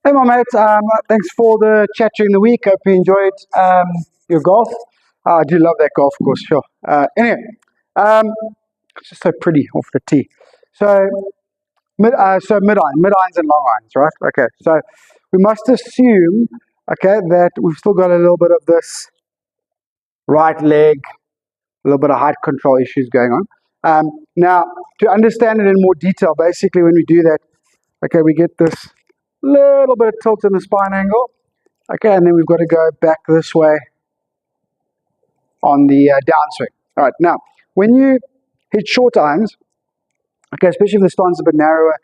Hey, my mates. Thanks for the chat during the week. Hope you enjoyed your golf. I do love that golf course, sure. Anyway, um, it's just so pretty off the tee. So, mid irons and long irons, right? Okay. So, we must assume, okay, that we've still got a little bit of this right leg, a little bit of height control issues going on. Now, to understand it in more detail, basically, when we do that, okay, we get this little bit of tilt in the spine angle. Okay, and then we've got to go back this way on the downswing. All right, now, when you hit short irons, okay, especially if the stance is a bit narrower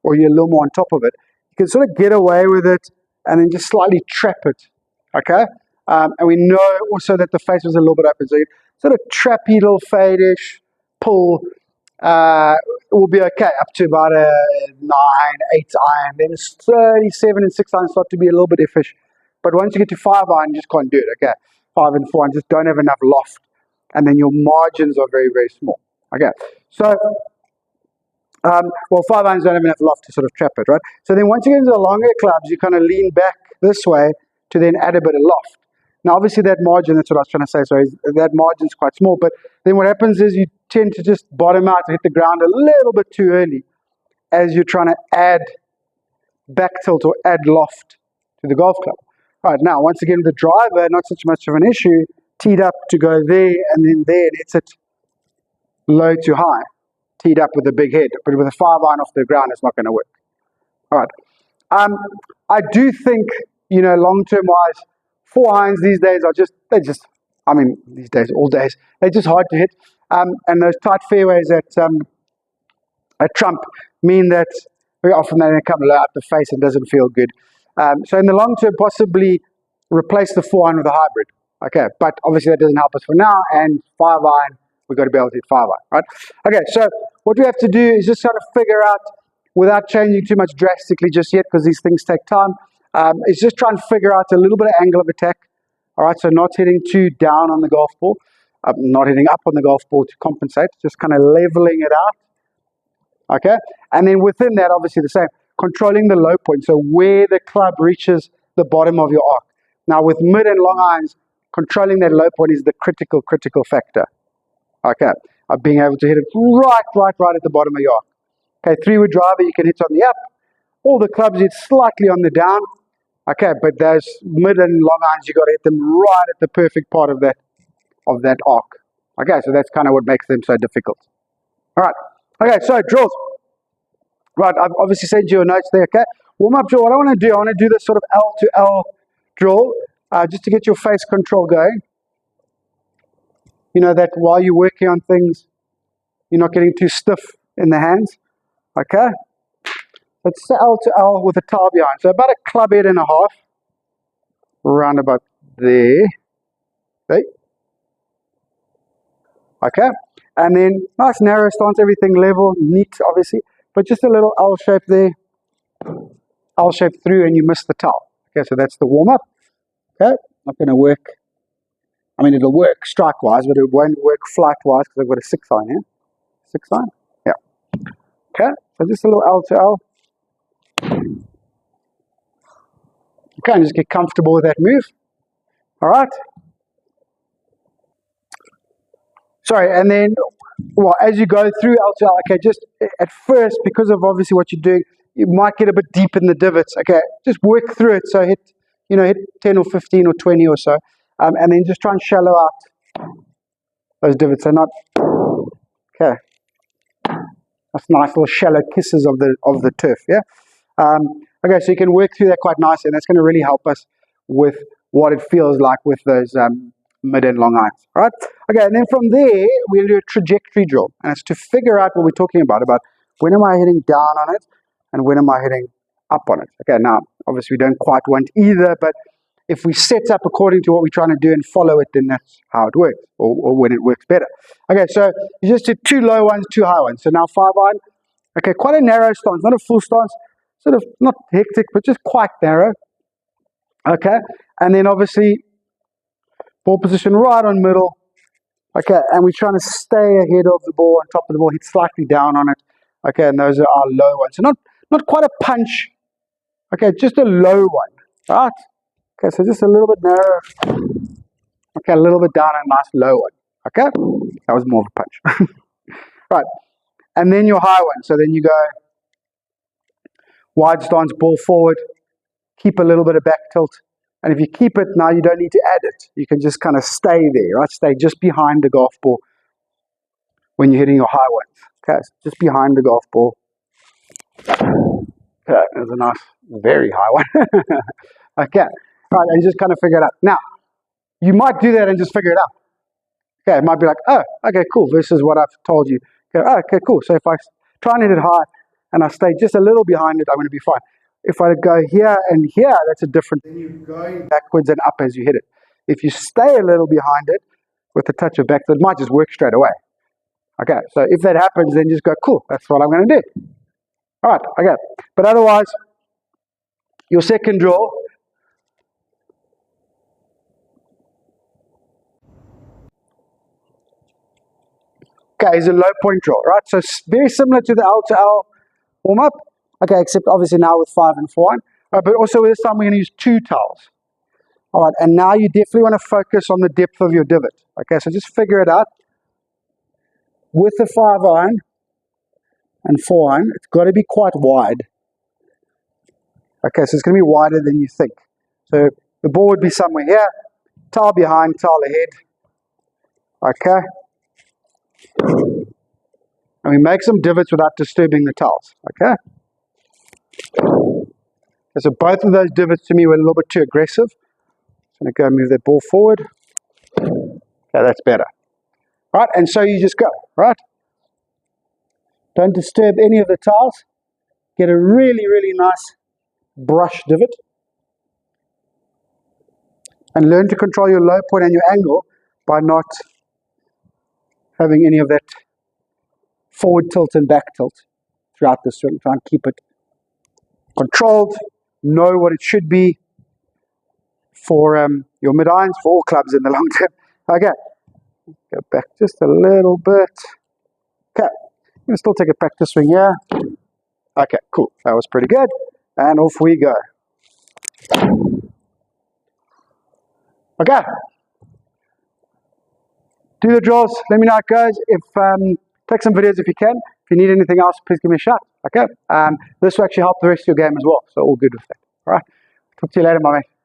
or you're a little more on top of it, you can sort of get away with it and then just slightly trap it, okay? And we know also that the face was a little bit open, so you sort of trappy little fade-ish pull will be okay up to about a 9, 8 iron. Then 37 and 6 iron start to be a little bit iffish. But once you get to 5 iron, you just can't do it, okay? 5 and 4 iron just don't have enough loft. And then your margins are very, very small, okay? So, well, 5 irons don't have enough loft to sort of trap it, right? So then once you get into the longer clubs, you kind of lean back this way to then add a bit of loft. Now, obviously, that margin, that's what I was trying to say, sorry, that margin's quite small. But then what happens is you tend to just bottom out and hit the ground a little bit too early as you're trying to add back tilt or add loft to the golf club. All right, now, once again, with the driver, not such much of an issue, teed up to go there and then there, and it's it low to high, teed up with a big head. But with a 5 iron off the ground, it's not going to work. All right. I do think, long-term wise, 4 irons these days are these days, all days, they're just hard to hit. And those tight fairways at Trump mean that very often they come low up the face and doesn't feel good. So in the long term, possibly replace the 4 iron with a hybrid. Okay, but obviously that doesn't help us for now. And 5 iron, we've got to be able to hit 5 iron, right? Okay, so what we have to do is just try to figure out, without changing too much drastically just yet, because these things take time, is just try and figure out a little bit of angle of attack. All right, so not hitting too down on the golf ball, not hitting up on the golf ball to compensate, just kind of leveling it out. Okay, and then within that, obviously the same, controlling the low point, so where the club reaches the bottom of your arc. Now with mid and long irons, controlling that low point is the critical factor. Okay, of being able to hit it right at the bottom of your arc. Okay, 3-wood driver you can hit on the up, all the clubs hit slightly on the down. Okay, but those mid and long irons, you got to hit them right at the perfect part of that arc. Okay, so that's kind of what makes them so difficult. All right. Okay, so drills. Right, I've obviously sent you a note there. Okay, warm up drill. What I want to do, I want to do this sort of L to L drill, just to get your face control going. You know that while you're working on things, you're not getting too stiff in the hands. Okay. It's L to L with a towel behind. So about a club head and a half. Around about there. Okay. Okay. And then nice narrow stance, everything level, neat obviously. But just a little L shape there. L shape through and you miss the towel. Okay, so that's the warm up. Okay. Not going to work. I mean, it'll work strike wise, but it won't work flight wise because I've got a 6 iron here. 6 iron? Yeah. Okay. So just a little L to L. Okay, and just get comfortable with that move. All right. Sorry, and then, well, as you go through L to L, okay, just at first, because of obviously what you're doing, you might get a bit deep in the divots. Okay, just work through it. So hit 10 or 15 or 20 or so, and then just try and shallow out those divots. So not, okay, that's nice little shallow kisses of the turf. Yeah. Okay, so you can work through that quite nicely, and that's going to really help us with what it feels like with those mid and long irons. All right? Okay, and then from there, we'll do a trajectory drill, and it's to figure out what we're talking about when am I hitting down on it, and when am I hitting up on it. Okay, now, obviously we don't quite want either, but if we set up according to what we're trying to do and follow it, then that's how it works, or when it works better. Okay, so you just do 2 low ones, 2 high ones. So now 5 iron. Okay, quite a narrow stance, not a full stance. Sort of not hectic, but just quite narrow. Okay, and then obviously ball position right on middle. Okay, and we're trying to stay ahead of the ball, on top of the ball, hit slightly down on it. Okay, and those are our low ones. So not quite a punch, Okay, just a low one, right? Okay, so just a little bit narrow. Okay, a little bit down and a nice low one. Okay, that was more of a punch. Right, and then your high one. So then you go wide stance, ball forward, keep a little bit of back tilt. And if you keep it now, you don't need to add it. You can just kind of stay there, right? Stay just behind the golf ball when you're hitting your high ones. Okay, so just behind the golf ball. Okay, there's a nice, very high one. Okay, right, and just kind of figure it out. Now, you might do that and just figure it out. Okay, it might be like, oh, okay, cool, versus what I've told you. Okay, oh, okay, cool. So if I try and hit it high and I stay just a little behind it, I'm going to be fine. If I go here and here, that's a different thing. You're going backwards and up as you hit it. If you stay a little behind it with a touch of back, it might just work straight away. Okay, so if that happens, then just go, cool, that's what I'm going to do. All right, okay. But otherwise, your second draw, okay, is a low point draw, right? So very similar to the L to L warm-up. Okay, except obviously now with 5 and 4 on. But also this time we're going to use 2 towels. All right, and now you definitely want to focus on the depth of your divot. Okay, so just figure it out. With the 5 iron and 4 iron, it's got to be quite wide. Okay, so it's going to be wider than you think. So the ball would be somewhere here, towel behind, towel ahead. Okay. And we make some divots without disturbing the towels. Okay. So both of those divots to me were a little bit too aggressive. I'm going to go move that ball forward. Okay, that's better. Right, and so you just go, right? Don't disturb any of the towels. Get a really, really nice brush divot. And learn to control your low point and your angle by not having any of that forward tilt and back tilt throughout the swing. Try and keep it controlled. Know what it should be for your mid-irons, for all clubs in the long term. Okay, go back just a little bit. Okay, I'm going to still take a practice swing here. Okay, cool. That was pretty good. And off we go. Okay. Do the drills. Let me know how it goes. Take some videos if you can. If you need anything else, please give me a shout. Okay. This will actually help the rest of your game as well. So all good with that. All right. Talk to you later, my mate.